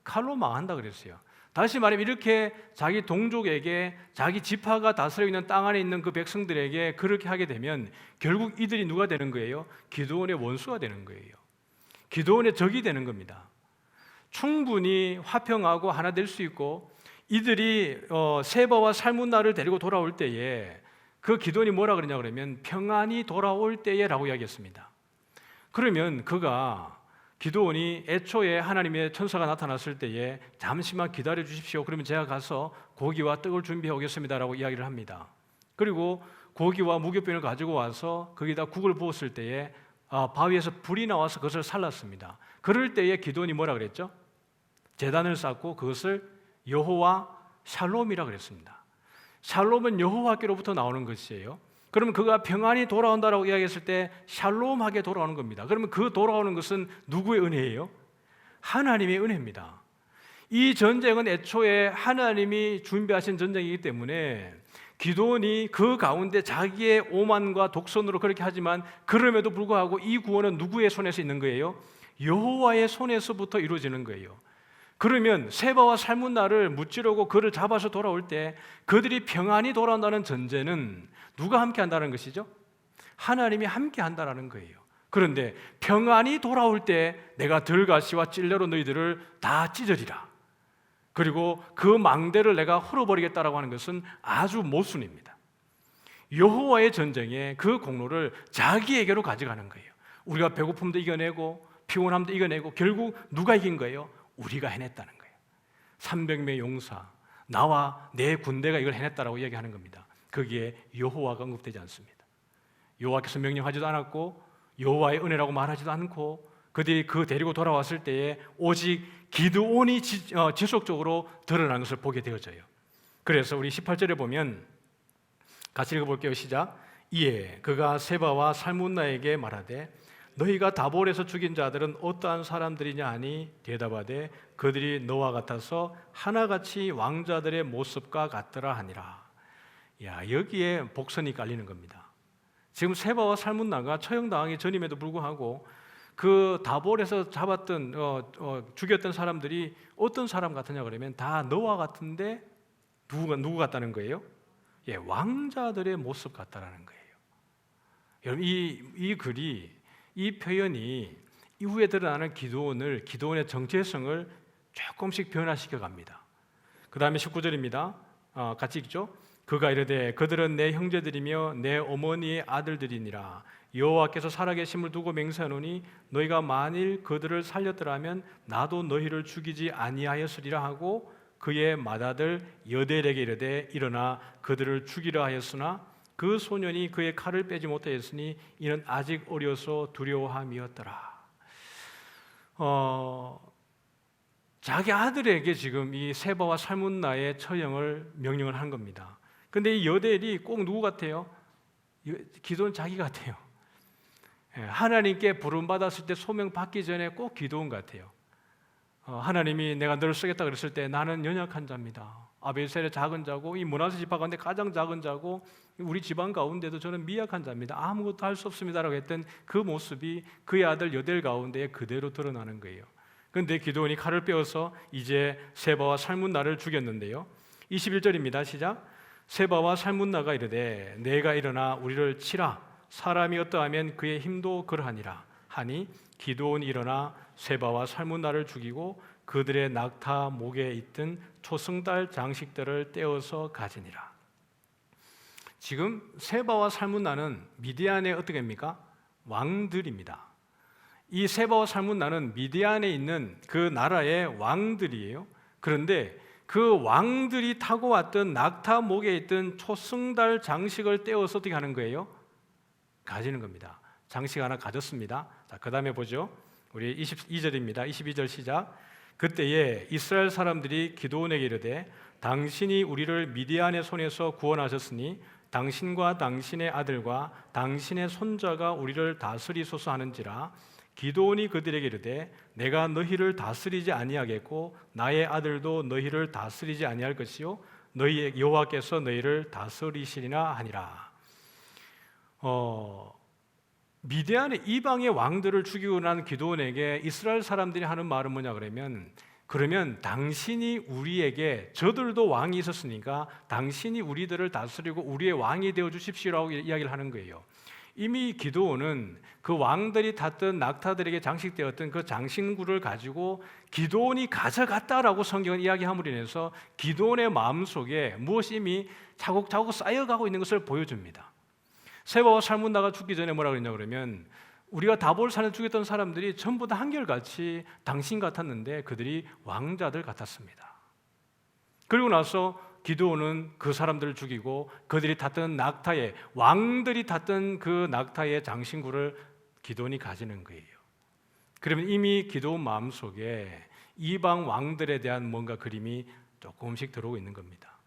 칼로 망한다 그랬어요. 다시 말하면 이렇게 자기 동족에게, 자기 지파가 다스리고 있는 땅 안에 있는 그 백성들에게 그렇게 하게 되면 결국 이들이 누가 되는 거예요? 기드온의 원수가 되는 거예요. 기드온의 적이 되는 겁니다. 충분히 화평하고 하나 될 수 있고, 이들이 세바와 살문나를 데리고 돌아올 때에 그 기드온이 뭐라 그러냐 그러면 평안히 돌아올 때에 라고 이야기했습니다. 그러면 그가 기드온이 애초에 하나님의 천사가 나타났을 때에 잠시만 기다려 주십시오. 그러면 제가 가서 고기와 떡을 준비해 오겠습니다라고 이야기를 합니다. 그리고 고기와 무교병을 가지고 와서 거기다 국을 부었을 때에 바위에서 불이 나와서 그것을 살랐습니다. 그럴 때에 기드온이 뭐라 그랬죠? 제단을 쌓고 그것을 여호와 샬롬이라 그랬습니다. 샬롬은 여호와께로부터 나오는 것이에요. 그러면 그가 평안히 돌아온다라고 이야기했을 때 샬롬하게 돌아오는 겁니다. 그러면 그 돌아오는 것은 누구의 은혜예요? 하나님의 은혜입니다. 이 전쟁은 애초에 하나님이 준비하신 전쟁이기 때문에 기드온이 그 가운데 자기의 오만과 독선으로 그렇게 하지만 그럼에도 불구하고 이 구원은 누구의 손에서 있는 거예요? 여호와의 손에서부터 이루어지는 거예요. 그러면 세바와 살문나를 무찌르고 그를 잡아서 돌아올 때 그들이 평안히 돌아온다는 전제는 누가 함께 한다는 것이죠? 하나님이 함께 한다는 거예요. 그런데 평안히 돌아올 때 내가 들가시와 찔레로 너희들을 다 찢으리라. 그리고 그 망대를 내가 헐어버리겠다라고 하는 것은 아주 모순입니다. 여호와의 전쟁에 그 공로를 자기에게로 가져가는 거예요. 우리가 배고픔도 이겨내고 피곤함도 이겨내고 결국 누가 이긴 거예요? 우리가 해냈다는 거예요. 300명 용사, 나와 내 군대가 이걸 해냈다라고 얘기하는 겁니다. 거기에 여호와가 언급되지 않습니다. 여호와께서 명령하지도 않았고 여호와의 은혜라고 말하지도 않고 그들이 그 데리고 돌아왔을 때에 오직 기드온이 지속적으로 드러난 것을 보게 되어져요. 그래서 우리 18절에 보면 같이 읽어볼게요. 시작. 이에 그가 세바와 살문나에게 말하되 너희가 다볼에서 죽인 자들은 어떠한 사람들이냐 하니 대답하되 그들이 너와 같아서 하나같이 왕자들의 모습과 같더라 하니라. 야, 여기에 복선이 깔리는 겁니다. 지금 세바와 살문나가 처형당하기 전임에도 불구하고 그 다볼에서 잡았던 죽였던 사람들이 어떤 사람 같으냐 그러면 다 너와 같은데 누구 같다는 거예요? 예, 왕자들의 모습 같다라는 거예요. 여러분 이 글이 이 표현이 이후에 드러나는 기드온의 정체성을 조금씩 변화시켜 갑니다. 그 다음에 19절입니다. 같이 읽죠. 그가 이르되 그들은 내 형제들이며 내 어머니의 아들들이니라. 여호와께서 살아계심을 두고 맹세하노니 너희가 만일 그들을 살렸더라면 나도 너희를 죽이지 아니하였으리라 하고 그의 맏아들 여델에게 이르되 일어나 그들을 죽이려 하였으나 그 소년이 그의 칼을 빼지 못하였으니 이는 아직 어려서 두려워함이었더라. 자기 아들에게 지금 이 세바와 살문나의 처형을 명령을 한 겁니다. 근데 이 여델이 꼭 누구 같아요? 기드온 자기 같아요. 하나님께 부름받았을 때 소명 받기 전에 꼭 기드온 같아요. 하나님이 내가 너를 쓰겠다 그랬을 때 나는 연약한 자입니다. 아벨셀의 작은 자고 이 므낫세 지파 가운데 가장 작은 자고 우리 집안 가운데도 저는 미약한 자입니다. 아무것도 할 수 없습니다라고 했던 그 모습이 그의 아들 여델 가운데 그대로 드러나는 거예요. 그런데 기드온이 칼을 빼어서 이제 세바와 살문나를 죽였는데요. 21절입니다. 시작. 세바와 살문나가 이르되 내가 일어나 우리를 치라. 사람이 어떠하면 그의 힘도 그러하니라 하니 기드온이 일어나 세바와 살문나를 죽이고 그들의 낙타 목에 있던 초승달 장식들을 떼어서 가지니라. 지금 세바와 살문나는 미디안의 어떻게 합니까? 왕들입니다. 이 세바와 살문나는 미디안에 있는 그 나라의 왕들이에요. 그런데 그 왕들이 타고 왔던 낙타 목에 있던 초승달 장식을 떼어서 어떻게 하는 거예요? 가지는 겁니다. 장식 하나 가졌습니다. 자, 그 다음에 보죠. 우리 22절입니다. 22절 시작. 그때에 이스라엘 사람들이 기드온에게 이르되 당신이 우리를 미디안의 손에서 구원하셨으니 당신과 당신의 아들과 당신의 손자가 우리를 다스리소서 하는지라. 기드온이 그들에게 이르되 내가 너희를 다스리지 아니하겠고 나의 아들도 너희를 다스리지 아니할 것이요 너희의 여호와께서 너희를 다스리시리나 하니라. 미디안의 이방의 왕들을 죽이고 난 기드온에게 이스라엘 사람들이 하는 말은 뭐냐 그러면 당신이 우리에게 저들도 왕이 있었으니까 당신이 우리들을 다스리고 우리의 왕이 되어 주십시오라고 이야기를 하는 거예요. 이미 기드온은 그 왕들이 탔던 낙타들에게 장식되었던 그 장신구를 가지고 기드온이 가져갔다라고 성경은 이야기함으로 인해서 기드온의 마음속에 무엇이 이미 차곡차곡 쌓여가고 있는 것을 보여줍니다. 세바와 살문나가 죽기 전에 뭐라 그랬냐 그러면 우리가 다볼산에 죽였던 사람들이 전부 다 한결같이 당신 같았는데 그들이 왕자들 같았습니다. 그리고 나서 기드온은 그 사람들을 죽이고 그들이 탔던 낙타에, 왕들이 탔던 그 낙타의 장신구를 기드온이 가지는 거예요. 그러면 이미 기드온 마음속에 이방 왕들에 대한 뭔가 그림이 조금씩 들어오고 있는 겁니다.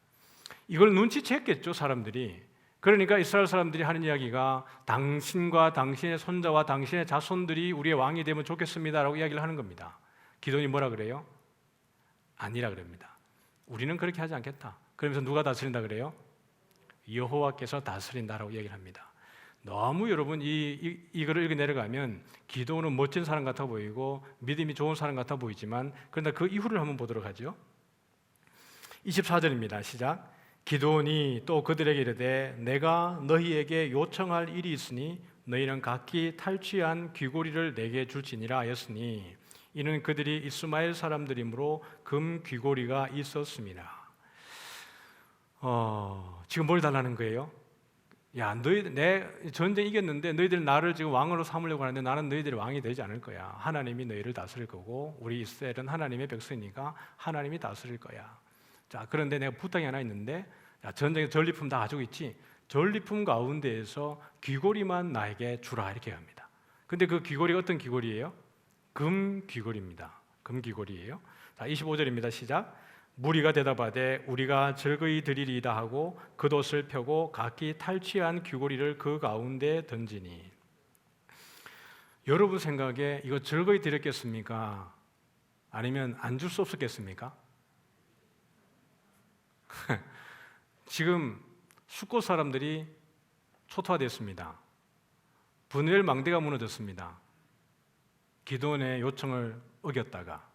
이걸 눈치챘겠죠, 사람들이. 그러니까 이스라엘 사람들이 하는 이야기가 당신과 당신의 손자와 당신의 자손들이 우리의 왕이 되면 좋겠습니다라고 이야기를 하는 겁니다. 기드온이 뭐라 그래요? 아니라 그럽니다. 우리는 그렇게 하지 않겠다. 그러면서 누가 다스린다 그래요? 여호와께서 다스린다라고 얘기를 합니다. 너무 여러분 이거를 읽어 내려가면 기드온은 멋진 사람 같아 보이고 믿음이 좋은 사람 같아 보이지만 그런데 그 이후를 한번 보도록 하죠. 24절입니다. 시작. 기드온이 또 그들에게 이르되 내가 너희에게 요청할 일이 있으니 너희는 각기 탈취한 귀고리를 내게 줄지니라 하였으니 이는 그들이 이스마엘 사람들이므로 금 귀고리가 있었습니다. 지금 뭘 달라는 거예요? 야, 내 전쟁 이겼는데 너희들 나를 지금 왕으로 삼으려고 하는데 나는 너희들이 왕이 되지 않을 거야. 하나님이 너희를 다스릴 거고 우리 이스라엘은 하나님의 백성이니까 하나님이 다스릴 거야. 자, 그런데 내가 부탁이 하나 있는데, 야, 전쟁에 전리품 다 가지고 있지? 전리품 가운데에서 귀고리만 나에게 주라 이렇게 합니다. 근데 그 귀고리가 어떤 귀고리예요? 금 귀고리입니다. 금 귀고리예요. 자, 25절입니다. 시작. 무리가 대답하되 우리가 즐거이 드리리이다 하고 겉옷을 펴고 각기 탈취한 귀고리를 그 가운데 던지니. 여러분 생각에 이거 즐거이 드렸겠습니까? 아니면 안 줄 수 없었겠습니까? 지금 숫곳 사람들이 초토화됐습니다. 분열 망대가 무너졌습니다. 기드온의 요청을 어겼다가.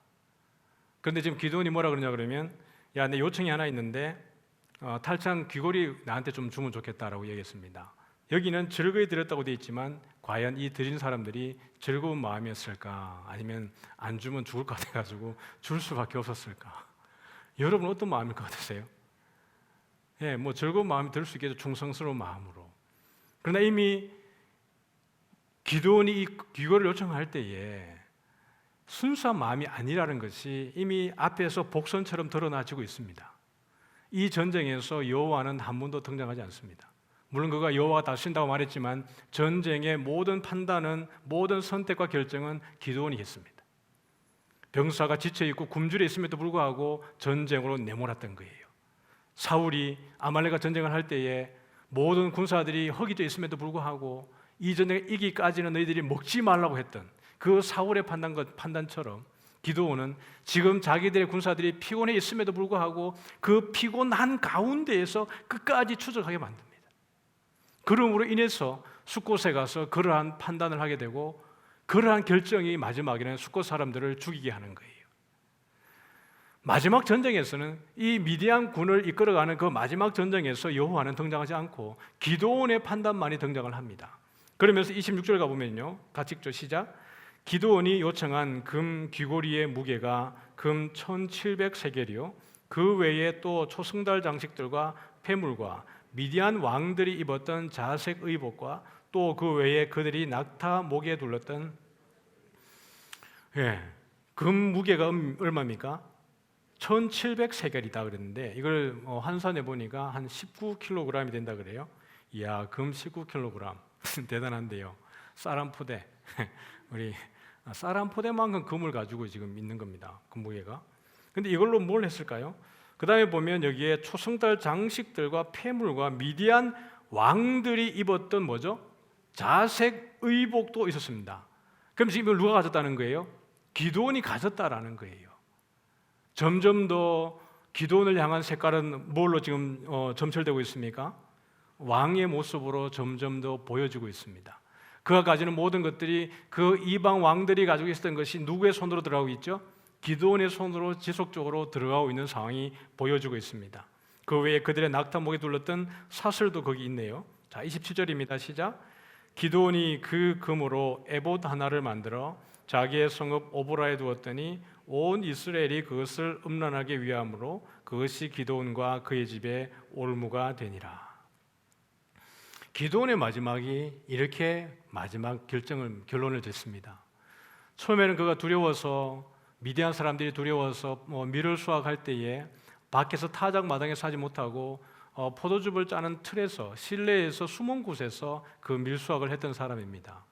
그런데 지금 기드온이 뭐라 그러냐 그러면 야, 내 요청이 하나 있는데 탈취한 귀고리 나한테 좀 주면 좋겠다라고 얘기했습니다. 여기는 즐거이 드렸다고 되어 있지만 과연 이 드린 사람들이 즐거운 마음이었을까? 아니면 안 주면 죽을 것 같아가지고 줄 수밖에 없었을까? 여러분 어떤 마음일 것 같으세요? 예, 뭐 즐거운 마음이 들 수 있겠죠. 충성스러운 마음으로. 그러나 이미 기드온이 이 귀고를 요청할 때에 순수한 마음이 아니라는 것이 이미 앞에서 복선처럼 드러나지고 있습니다. 이 전쟁에서 여호와는 한 번도 등장하지 않습니다. 물론 그가 여호와가 다스린다고 말했지만 전쟁의 모든 판단은, 모든 선택과 결정은 기드온이 했습니다. 병사가 지쳐있고 굶주려 있음에도 불구하고 전쟁으로 내몰았던 거예요. 사울이 아말렉과 전쟁을 할 때에 모든 군사들이 허기져 있음에도 불구하고 이 전쟁을 이기기까지는 너희들이 먹지 말라고 했던 그 사울의 판단처럼 기드온은 지금 자기들의 군사들이 피곤해 있음에도 불구하고 그 피곤한 가운데에서 끝까지 추적하게 만듭니다. 그러므로 인해서 숫곳에 가서 그러한 판단을 하게 되고 그러한 결정이 마지막에는 숫곳 사람들을 죽이게 하는 거예요. 마지막 전쟁에서는 이 미디안 군을 이끌어가는 그 마지막 전쟁에서 여호와는 등장하지 않고 기드온의 판단만이 등장을 합니다. 그러면서 26절 가보면요, 같이 읽죠. 시작. 기드온이 요청한 금 귀고리의 무게가 금 1700세겔이요 그 외에 또 초승달 장식들과 폐물과 미디안 왕들이 입었던 자색 의복과 또 그 외에 그들이 낙타 목에 둘렀던 금 무게가 얼마입니까? 1700세겔이다 그랬는데 이걸 환산해 보니까 한 19kg이 된다 그래요. 이야, 금 19kg 대단한데요. 쌀 한 포대 우리 쌀 한 포대만큼 금을 가지고 지금 있는 겁니다. 그 무게가. 근데 이걸로 뭘 했을까요? 그 다음에 보면 여기에 초승달 장식들과 폐물과 미디안 왕들이 입었던 뭐죠? 자색 의복도 있었습니다. 그럼 지금 이걸 누가 가졌다는 거예요? 기드온이 가졌다라는 거예요. 점점 더 기드온을 향한 색깔은 뭘로 지금 점철되고 있습니까? 왕의 모습으로 점점 더 보여지고 있습니다. 그가 가지는 모든 것들이 그 이방 왕들이 가지고 있었던 것이 누구의 손으로 들어가고 있죠? 기드온의 손으로 지속적으로 들어가고 있는 상황이 보여지고 있습니다. 그 외에 그들의 낙타목에 둘렀던 사슬도 거기 있네요. 자, 27절입니다. 시작. 기드온이 그 금으로 에봇 하나를 만들어 자기의 성읍 오보라에 두었더니 온 이스라엘이 그것을 음란하게 위함으로 그것이 기드온과 그의 집에 올무가 되니라. 기드온의 마지막이 이렇게 마지막 결론을 냈습니다. 처음에는 그가 두려워서, 미디안 사람들이 두려워서 밀을 수확할 때에 밖에서 타작 마당에서 하지 못하고 포도즙을 짜는 틀에서, 실내에서, 숨은 곳에서 그 밀수확을 했던 사람입니다.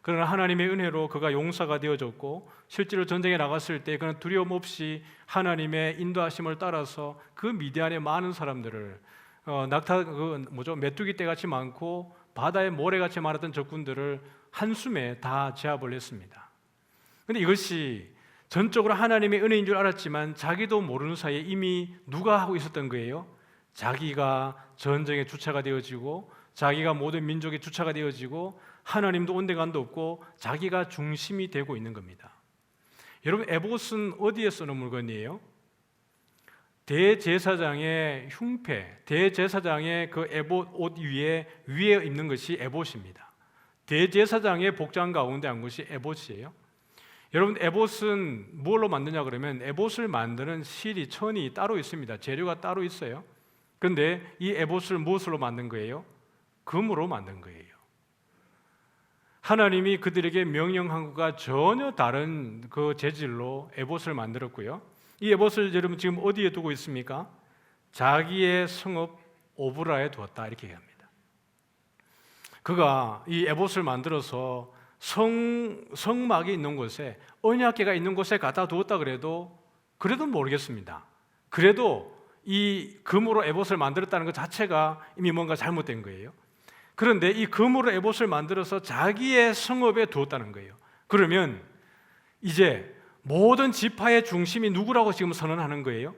그러나 하나님의 은혜로 그가 용사가 되어졌고, 실제로 전쟁에 나갔을 때 그는 두려움 없이 하나님의 인도하심을 따라서 그 미디안의 많은 사람들을 메뚜기 떼같이 많고 바다의 모래같이 많았던 적군들을 한숨에 다 제압을 했습니다. 그런데 이것이 전적으로 하나님의 은혜인 줄 알았지만 자기도 모르는 사이에 이미 누가 하고 있었던 거예요? 자기가 전쟁의 주체가 되어지고, 자기가 모든 민족의 주체가 되어지고, 하나님도 온데간도 없고 자기가 중심이 되고 있는 겁니다. 여러분, 에봇은 어디에 쓰는 물건이에요? 대제사장의 흉패, 대제사장의 그 에봇 옷 위에 입는 것이 에봇입니다. 대제사장의 복장 가운데 한 것이 에봇이에요. 여러분, 에봇은 뭘로 만드냐 그러면 에봇을 만드는 실이, 천이 따로 있습니다. 재료가 따로 있어요. 그런데 이 에봇을 무엇으로 만든 거예요? 금으로 만든 거예요. 하나님이 그들에게 명령한 것과 전혀 다른 그 재질로 에봇을 만들었고요. 이 에봇을 여러분 지금 어디에 두고 있습니까? 자기의 성읍 오브라에 두었다, 이렇게 얘기합니다. 그가 이 에봇을 만들어서 성막이 있는 곳에, 언약궤가 있는 곳에 갖다 두었다 그래도 모르겠습니다. 그래도 이 금으로 에봇을 만들었다는 것 자체가 이미 뭔가 잘못된 거예요. 그런데 이 금으로 에봇을 만들어서 자기의 성읍에 두었다는 거예요. 그러면 이제 모든 지파의 중심이 누구라고 지금 선언하는 거예요?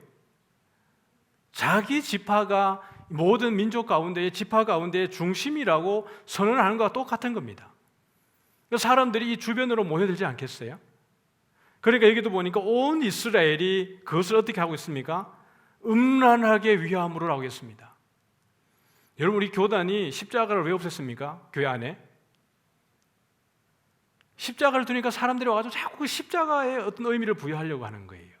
자기 지파가 모든 민족 가운데, 지파 가운데의 중심이라고 선언하는 것과 똑같은 겁니다. 사람들이 이 주변으로 모여들지 않겠어요? 그러니까 여기도 보니까 온 이스라엘이 그것을 어떻게 하고 있습니까? 음란하게 위함으로 하고 있습니다. 여러분, 우리 교단이 십자가를 왜 없앴습니까? 교회 안에 십자가를 두니까 사람들이 와가지고 자꾸 그 십자가에 어떤 의미를 부여하려고 하는 거예요.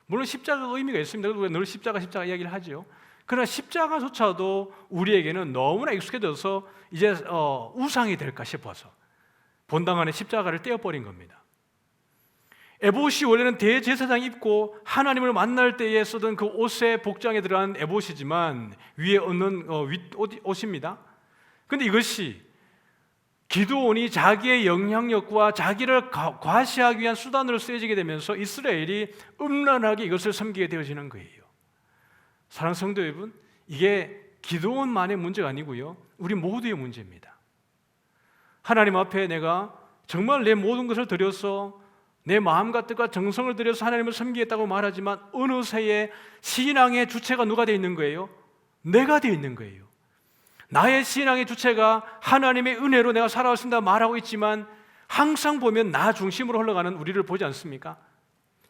물론 십자가가 의미가 있습니다. 우리가 늘 십자가 이야기를 하죠. 그러나 십자가조차도 우리에게는 너무나 익숙해져서 이제 우상이 될까 싶어서 본당 안에 십자가를 떼어버린 겁니다. 에봇이 원래는 대제사장이 입고 하나님을 만날 때에 쓰던 그 옷의 복장에 들어간 에봇이지만 위에 얻는 옷입니다. 그런데 이것이 기드온이 자기의 영향력과 자기를 과시하기 위한 수단으로 쓰여지게 되면서 이스라엘이 음란하게 이것을 섬기게 되어지는 거예요. 사랑하는 성도 여러분, 이게 기드온만의 문제가 아니고요, 우리 모두의 문제입니다. 하나님 앞에 내가 정말 내 모든 것을 드려서 내 마음과 뜻과 정성을 들여서 하나님을 섬기겠다고 말하지만 어느새에 신앙의 주체가 누가 되어 있는 거예요? 내가 되어 있는 거예요. 나의 신앙의 주체가 하나님의 은혜로 내가 살아왔습니다 말하고 있지만 항상 보면 나 중심으로 흘러가는 우리를 보지 않습니까?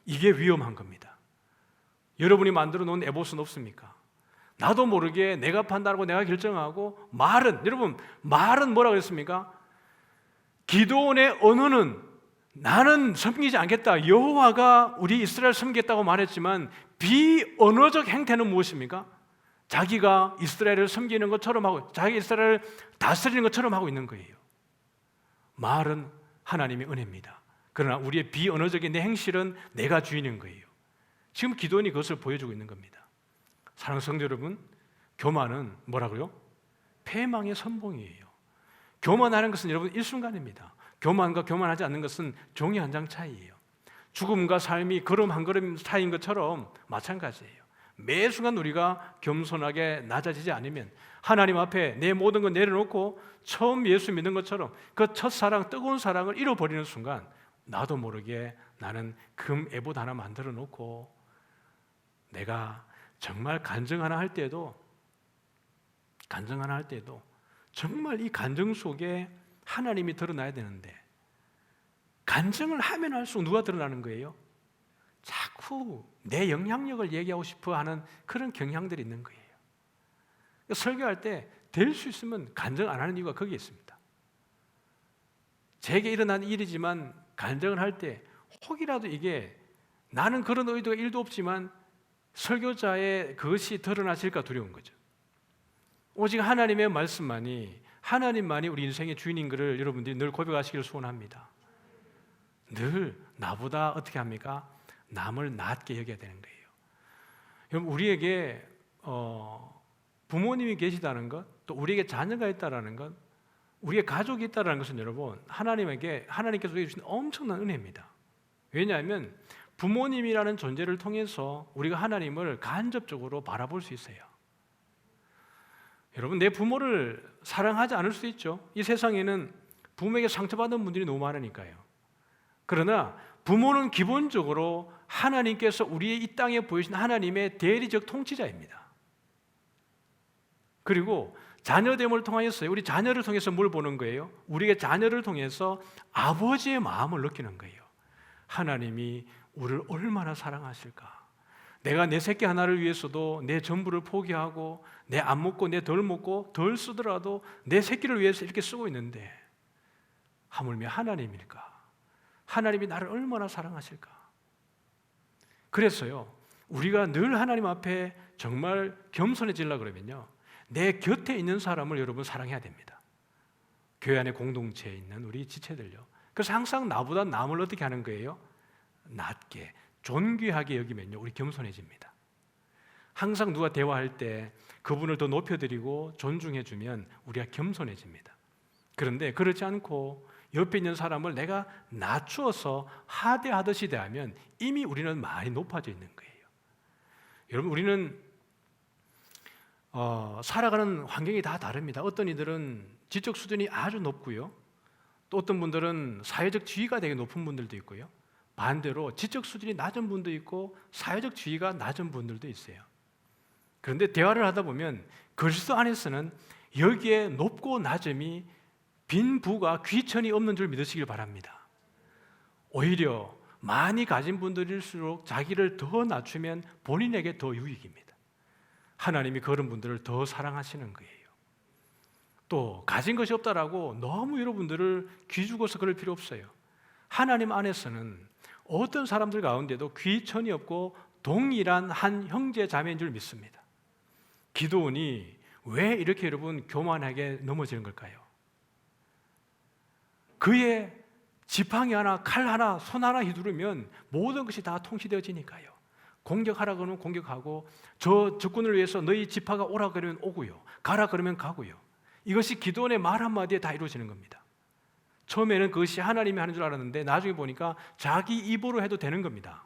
이게 위험한 겁니다. 여러분이 만들어 놓은 에봇은 없습니까? 나도 모르게 내가 판단하고 내가 결정하고 여러분 말은 뭐라고 그랬습니까? 기드온의 언어는 나는 섬기지 않겠다, 여호와가 우리 이스라엘 섬기겠다고 말했지만 비언어적 행태는 무엇입니까? 자기가 이스라엘을 섬기는 것처럼 하고 자기 이스라엘을 다스리는 것처럼 하고 있는 거예요. 말은 하나님의 은혜입니다. 그러나 우리의 비언어적인 내 행실은 내가 주인인 거예요. 지금 기도원이 그것을 보여주고 있는 겁니다. 사랑하는 성도 여러분, 교만은 뭐라고요? 패망의 선봉이에요. 교만하는 것은 여러분 일순간입니다. 교만과 교만하지 않는 것은 종이 한 장 차이예요. 죽음과 삶이 걸음 한 걸음 차이인 것처럼 마찬가지예요. 매 순간 우리가 겸손하게 낮아지지 않으면 하나님 앞에 내 모든 걸 내려놓고 처음 예수 믿는 것처럼 그 첫사랑, 뜨거운 사랑을 잃어버리는 순간 나도 모르게 나는 금 에봇 하나 만들어 놓고 내가 정말 간증 하나 할 때도 정말 이 간증 속에 하나님이 드러나야 되는데 간증을 하면 할수록 누가 드러나는 거예요? 자꾸 내 영향력을 얘기하고 싶어 하는 그런 경향들이 있는 거예요. 설교할 때 될 수 있으면 간증 안 하는 이유가 거기에 있습니다. 제게 일어난 일이지만 간증을 할 때 혹이라도 이게 나는 그런 의도가 1도 없지만 설교자의 그것이 드러나질까 두려운 거죠. 오직 하나님의 말씀만이, 하나님만이 우리 인생의 주인인 것을 여러분들이 늘 고백하시기를 소원합니다. 늘 나보다 어떻게 합니까? 남을 낮게 여겨야 되는 거예요. 여러분, 우리에게 부모님이 계시다는 것, 또 우리에게 자녀가 있다는 것, 우리의 가족이 있다는 것은 여러분, 하나님께서 우리에게 주신 엄청난 은혜입니다. 왜냐하면 부모님이라는 존재를 통해서 우리가 하나님을 간접적으로 바라볼 수 있어요. 여러분, 내 부모를 사랑하지 않을 수 있죠. 이 세상에는 부모에게 상처받은 분들이 너무 많으니까요. 그러나 부모는 기본적으로 하나님께서 우리의 이 땅에 보이신 하나님의 대리적 통치자입니다. 그리고 자녀됨을 통하여서 우리 자녀를 통해서 뭘 보는 거예요? 우리의 자녀를 통해서 아버지의 마음을 느끼는 거예요. 하나님이 우리를 얼마나 사랑하실까? 내가 내 새끼 하나를 위해서도 내 전부를 포기하고 내 안 먹고 내 덜 먹고 덜 쓰더라도 내 새끼를 위해서 이렇게 쓰고 있는데 하물며 하나님일까? 하나님이 나를 얼마나 사랑하실까? 그래서요, 우리가 늘 하나님 앞에 정말 겸손해지려고 그러면요, 내 곁에 있는 사람을 여러분 사랑해야 됩니다. 교회 안에 공동체에 있는 우리 지체들요. 그래서 항상 나보다 남을 어떻게 하는 거예요? 낮게, 존귀하게 여기면요, 우리 겸손해집니다. 항상 누가 대화할 때 그분을 더 높여드리고 존중해주면 우리가 겸손해집니다. 그런데 그렇지 않고 옆에 있는 사람을 내가 낮추어서 하대하듯이 대하면 이미 우리는 많이 높아져 있는 거예요. 여러분, 우리는 살아가는 환경이 다 다릅니다. 어떤 이들은 지적 수준이 아주 높고요, 또 어떤 분들은 사회적 지위가 되게 높은 분들도 있고요, 반대로 지적 수준이 낮은 분도 있고 사회적 지위가 낮은 분들도 있어요. 그런데 대화를 하다 보면 그리스도 안에서는 여기에 높고 낮음이 빈부가 귀천이 없는 줄 믿으시길 바랍니다. 오히려 많이 가진 분들일수록 자기를 더 낮추면 본인에게 더 유익입니다. 하나님이 그런 분들을 더 사랑하시는 거예요. 또 가진 것이 없다라고 너무 여러분들을 기죽어서 그럴 필요 없어요. 하나님 안에서는 어떤 사람들 가운데도 귀천이 없고 동일한 한 형제 자매인 줄 믿습니다. 기드온이 왜 이렇게 여러분 교만하게 넘어지는 걸까요? 그의 지팡이 하나, 칼 하나, 손 하나 휘두르면 모든 것이 다 통치되어지니까요. 공격하라 그러면 공격하고, 저 적군을 위해서 너희 지파가 오라 그러면 오고요, 가라 그러면 가고요. 이것이 기드온의 말 한마디에 다 이루어지는 겁니다. 처음에는 그것이 하나님이 하는 줄 알았는데 나중에 보니까 자기 입으로 해도 되는 겁니다.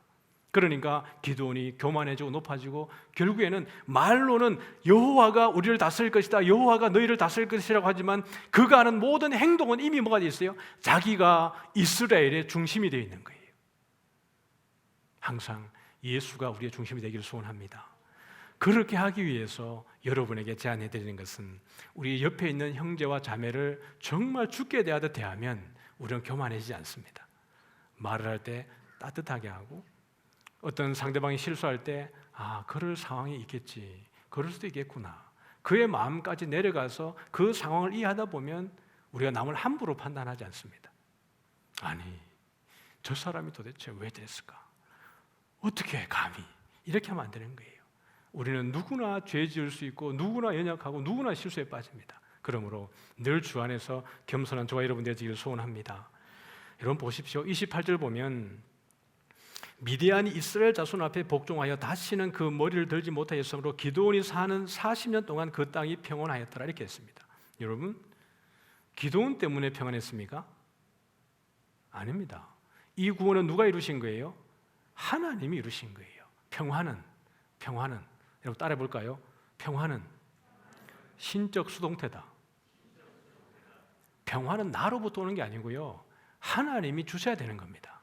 그러니까 기드온이 교만해지고 높아지고 결국에는 말로는 여호와가 우리를 다스릴 것이다, 여호와가 너희를 다스릴 것이라고 하지만 그가 하는 모든 행동은 이미 뭐가 되어 있어요? 자기가 이스라엘의 중심이 되어 있는 거예요. 항상 예수가 우리의 중심이 되기를 소원합니다. 그렇게 하기 위해서 여러분에게 제안해드리는 것은 우리 옆에 있는 형제와 자매를 정말 죽게 대하듯 대하면 우리는 교만해지지 않습니다. 말을 할 때 따뜻하게 하고, 어떤 상대방이 실수할 때 그럴 상황이 있겠지, 그럴 수도 있겠구나, 그의 마음까지 내려가서 그 상황을 이해하다 보면 우리가 남을 함부로 판단하지 않습니다. 아니, 저 사람이 도대체 왜 됐을까? 어떻게 감히? 이렇게 하면 안 되는 거예요. 우리는 누구나 죄 지을 수 있고 누구나 연약하고 누구나 실수에 빠집니다. 그러므로 늘 주 안에서 겸손한 저와 여러분 되시기를 소원합니다. 여러분 보십시오. 28절 보면 미디안이 이스라엘 자손 앞에 복종하여 다시는 그 머리를 들지 못하였으므로 기드온이 사는 40년 동안 그 땅이 평온하였더라, 이렇게 했습니다. 여러분, 기드온 때문에 평안했습니까? 아닙니다. 이 구원은 누가 이루신 거예요? 하나님이 이루신 거예요. 평화는 여러분 따라해 볼까요? 평화는 신적 수동태다. 평화는 나로부터 오는 게 아니고요, 하나님이 주셔야 되는 겁니다.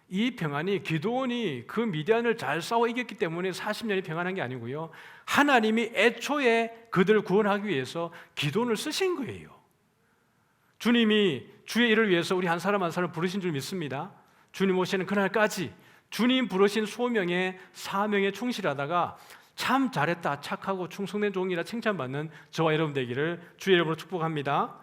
이 평안이 기드온이 그 미디안을 잘 싸워 이겼기 때문에 40년이 평안한 게 아니고요, 하나님이 애초에 그들을 구원하기 위해서 기드온을 쓰신 거예요. 주님이 주의 일을 위해서 우리 한 사람 한 사람 부르신 줄 믿습니다. 주님 오시는 그날까지 주님 부르신 소명에 사명에 충실하다가 참 잘했다, 착하고 충성된 종이라 칭찬받는 저와 여러분 되기를 주의 이름으로 축복합니다.